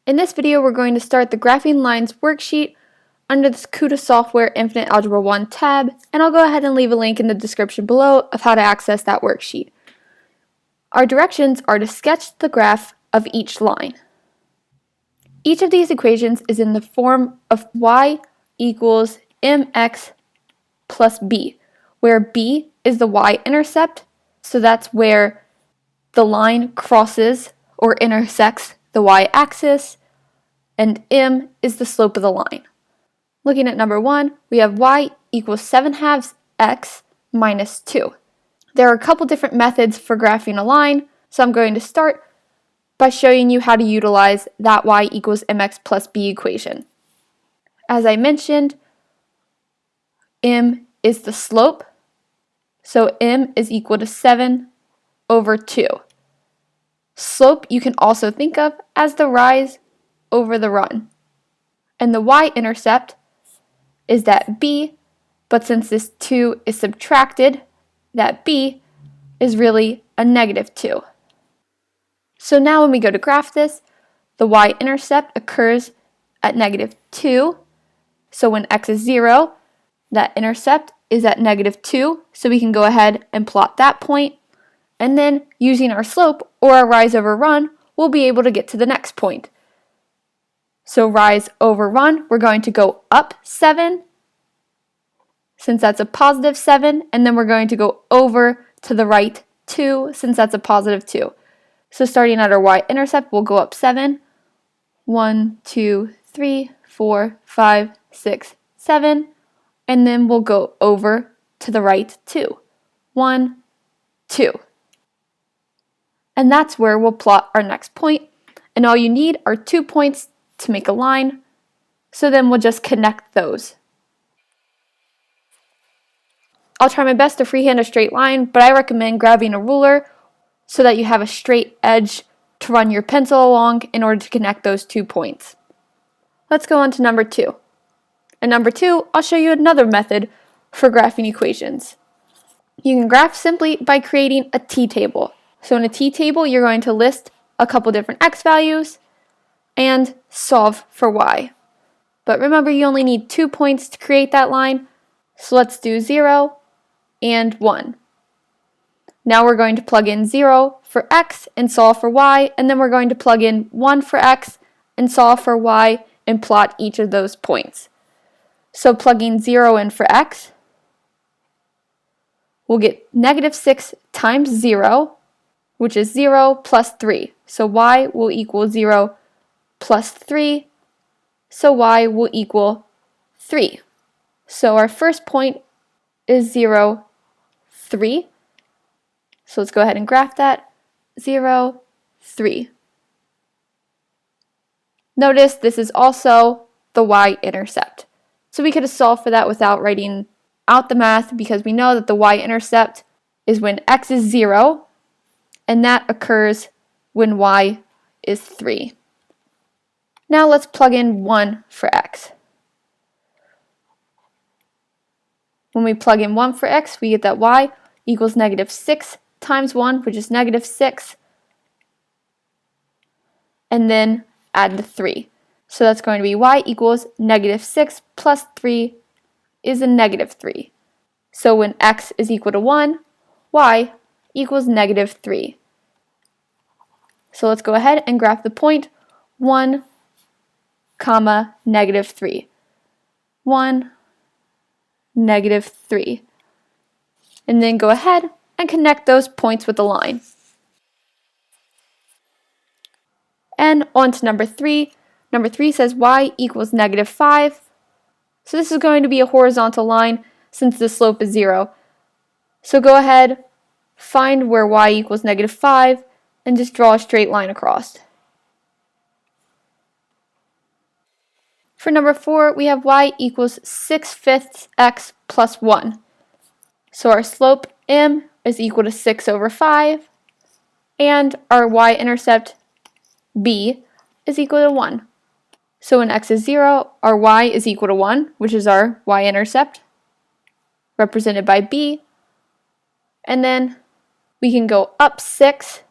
In this video, we're going to start the Graphing Lines worksheet under this KutaSoftware Infinite Algebra 1 tab, and I'll go ahead and leave a link in the description below of how to access that worksheet. Our directions are to sketch the graph of each line. Each of these equations is in the form of y equals mx plus b, where b is the y-intercept, so that's where the line crosses or intersects the y-axis, and m is the slope of the line. Looking at number 1, we have y equals 7/2 x minus 2. There are a couple different methods for graphing a line, so I'm going to start by showing you how to utilize that y equals mx plus b equation. As I mentioned, m is the slope, so m is equal to 7/2. Slope you can also think of as the rise over the run. And the y-intercept is that b, but since this 2 is subtracted, that b is really a -2. So now when we go to graph this, the y-intercept occurs at -2. So when x is 0, that intercept is at -2, so we can go ahead and plot that point. And then using our slope or our rise over run, we'll be able to get to the next point. So rise over run, we're going to go up 7, since that's a positive 7, and then we're going to go over to the right 2, since that's a positive 2. So starting at our y-intercept, we'll go up 7, 1, 2, 3, 4, 5, 6, 7, and then we'll go over to the right 2, 1, 2. And that's where we'll plot our next point, and all you need are 2 points to make a line, so then we'll just connect those. I'll try my best to freehand a straight line, but I recommend grabbing a ruler so that you have a straight edge to run your pencil along in order to connect those 2 points. Let's go on to number 2. In number 2, I'll show you another method for graphing equations. You can graph simply by creating a t-table. So in a t-table, you're going to list a couple different x values and solve for y. But remember, you only need 2 points to create that line, so let's do 0 and 1. Now we're going to plug in 0 for x and solve for y, and then we're going to plug in 1 for x and solve for y and plot each of those points. So plugging 0 in for x, we'll get -6 times 0, which is 0 plus 3. So y will equal 0 plus 3, so y will equal 3. So our first point is 0, 3. So let's go ahead and graph that, 0, 3. Notice this is also the y-intercept. So we could have solved for that without writing out the math, because we know that the y-intercept is when x is 0, and that occurs when y is 3. Now let's plug in 1 for x. When we plug in 1 for x, we get that y equals -6 times 1, which is -6, and then add the 3. So that's going to be y equals -6 plus 3 is a -3. So when x is equal to 1, y equals -3. So let's go ahead and graph the point 1, comma, -3. 1, -3. And then go ahead and connect those points with a line. And on to number 3. Number 3 says y equals -5. So this is going to be a horizontal line since the slope is 0. So go ahead, find where y equals -5, and just draw a straight line across. For number 4, we have y equals 6/5 x plus 1. So our slope m is equal to 6/5, and our y-intercept b is equal to 1. So when x is 0, our y is equal to 1, which is our y-intercept, represented by b. And then we can go up 6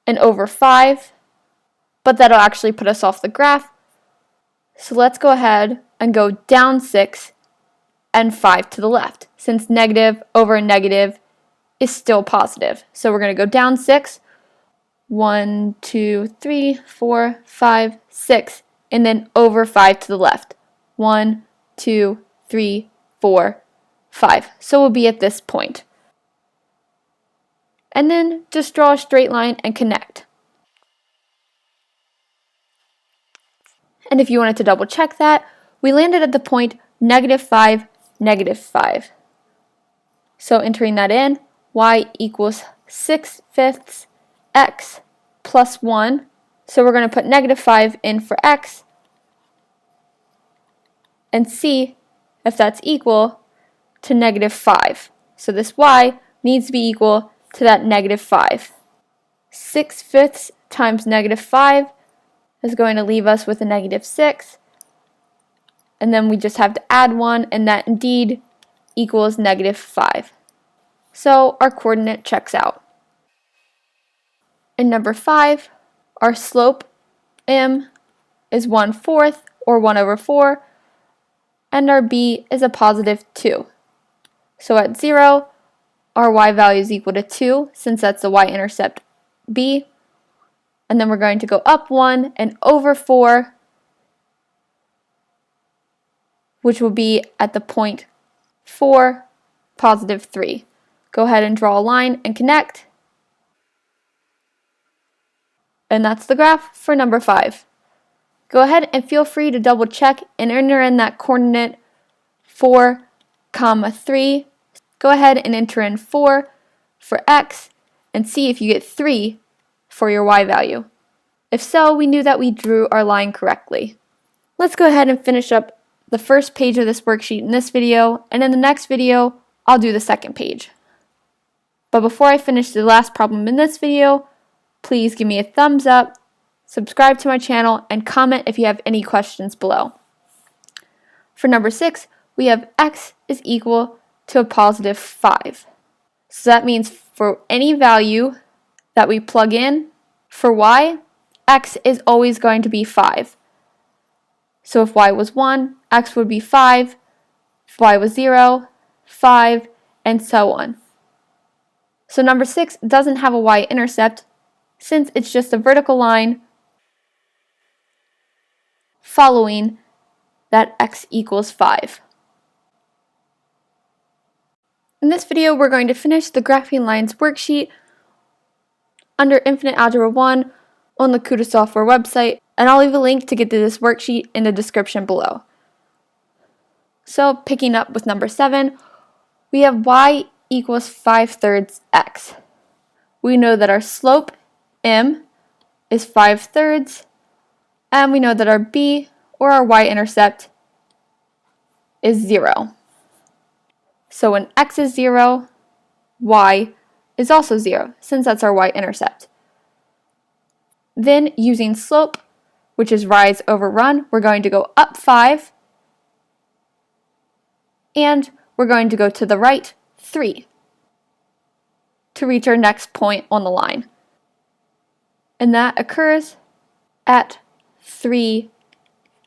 and over 5, but that'll actually put us off the graph. So let's go ahead and go down 6 and 5 to the left, since negative over negative is still positive. So we're going to go down 6, 1, 2, 3, 4, 5, 6, and then over 5 to the left. 1, 2, 3, 4, 5. So we'll be at this point. And then just draw a straight line and connect. And if you wanted to double check that, we landed at the point -5, -5. So entering that in, y equals 6/5 x plus 1. So we're going to put -5 in for x and see if that's equal to -5. So this y needs to be equal to that -5. 6/5 times -5 is going to leave us with a -6. And then we just have to add 1, and that indeed equals -5. So our coordinate checks out. In number 5, our slope m is 1/4 or 1/4, and our b is a +2. So at 0, our y value is equal to 2, since that's the y-intercept b. And then we're going to go up 1 and over 4, which will be at the point 4, +3. Go ahead and draw a line and connect. And that's the graph for number 5. Go ahead and feel free to double check and enter in that coordinate 4, 3. Go ahead and enter in 4 for x and see if you get 3 for your y value. If so, we knew that we drew our line correctly. Let's go ahead and finish up the first page of this worksheet in this video, and in the next video, I'll do the second page. But before I finish the last problem in this video, please give me a thumbs up, subscribe to my channel, and comment if you have any questions below. For number 6, we have x is equal to a +5. So that means for any value that we plug in for y, x is always going to be 5. So if y was 1, x would be 5. If y was 0, 5, and so on. So number 6 doesn't have a y-intercept, since it's just a vertical line following that x equals 5. In this video, we're going to finish the graphing lines worksheet under Infinite Algebra 1 on the KutaSoftware website, and I'll leave a link to get to this worksheet in the description below. So picking up with number 7, we have y equals 5/3 x. We know that our slope, m, is 5/3, and we know that our b, or our y-intercept, is 0. So when x is 0, y is also 0, since that's our y-intercept. Then using slope, which is rise over run, we're going to go up 5, and we're going to go to the right 3 to reach our next point on the line. And that occurs at 3,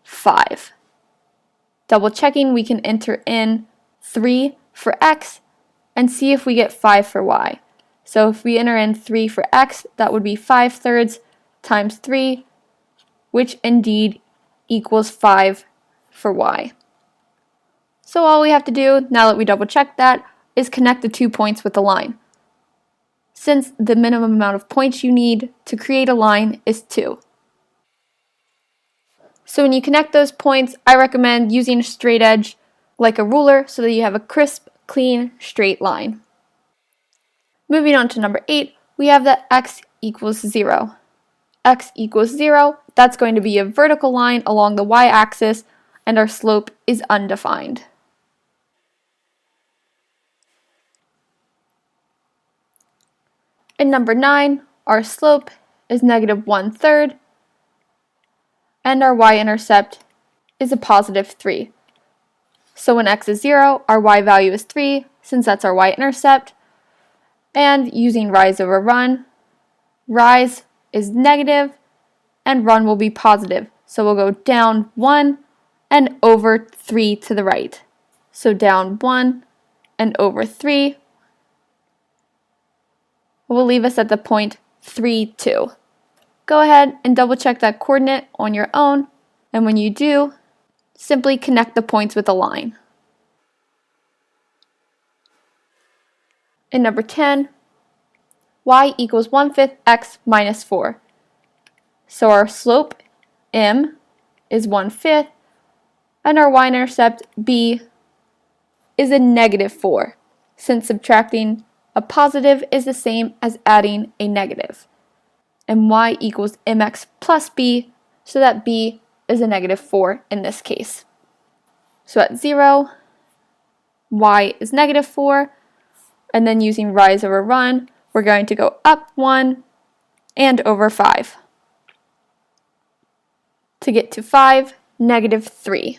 5. Double checking, we can enter in 3 for x and see if we get 5 for y. So if we enter in 3 for x, that would be 5/3 times 3, which indeed equals 5 for y. So all we have to do, now that we double check that, is connect the 2 points with the line, since the minimum amount of points you need to create a line is 2. So when you connect those points, I recommend using a straight edge like a ruler so that you have a crisp, clean, straight line. Moving on to number 8, we have that x equals 0. X equals 0, that's going to be a vertical line along the y-axis, and our slope is undefined. In number 9, our slope is -1/3, and our y-intercept is a +3. So when x is 0, our y value is 3, since that's our y-intercept. And using rise over run, rise is negative, and run will be positive. So we'll go down 1 and over 3 to the right. So down 1 and over 3 will leave us at the point 3, 2. Go ahead and double check that coordinate on your own, and when you do, simply connect the points with a line. In number 10, y equals 1/5 x minus 4. So our slope, m, is 1/5, and our y-intercept, b, is a negative 4, since subtracting a positive is the same as adding a negative. And y equals mx plus b, so that b is a negative 4 in this case. So at 0, y is negative 4, and then using rise over run, we're going to go up 1 and over 5 to get to 5, negative 3.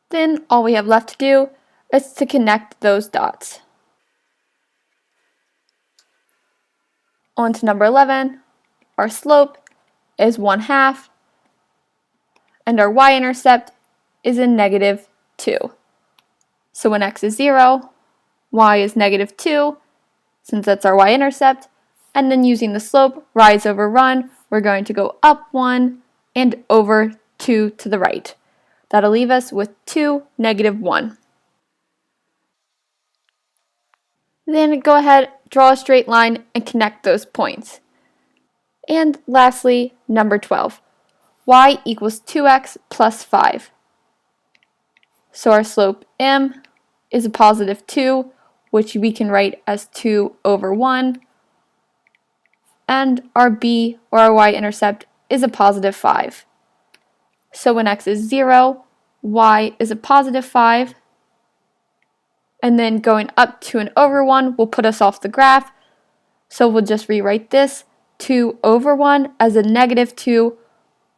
Then all we have left to do is to connect those dots. On to number 11, our slope is 1/2, and our y-intercept is a negative 2. So when x is 0, y is negative 2, since that's our y-intercept, and then using the slope, rise over run, we're going to go up 1 and over 2 to the right. That'll leave us with 2, negative 1. Then go ahead, draw a straight line, and connect those points. And lastly, number 12, y equals 2x plus 5. So our slope m is a positive 2, which we can write as 2 over 1. And our b, or our y-intercept, is a positive 5. So when x is 0, y is a positive 5. And then going up 2 and over 1 will put us off the graph. So we'll just rewrite this 2 over 1 as a negative 2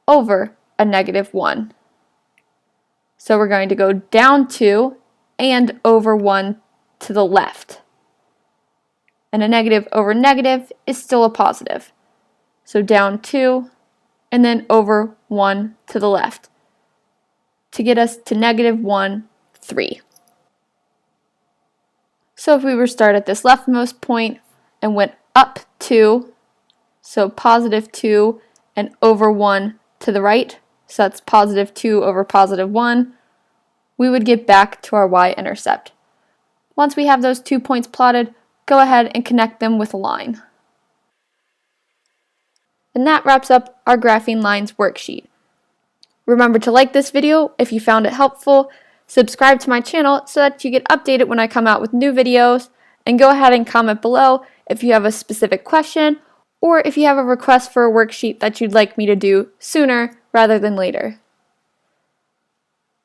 over a negative 1. So we're going to go down 2 and over 1 to the left. And a negative over negative is still a positive. So down 2 and then over 1 to the left to get us to negative 1, 3. So if we were to start at this leftmost point and went up 2, so positive 2 and over 1 to the right, so that's positive 2 over positive 1, we would get back to our y-intercept. Once we have those 2 points plotted, go ahead and connect them with a line. And that wraps up our graphing lines worksheet. Remember to like this video if you found it helpful, subscribe to my channel so that you get updated when I come out with new videos, and go ahead and comment below if you have a specific question or if you have a request for a worksheet that you'd like me to do sooner rather than later.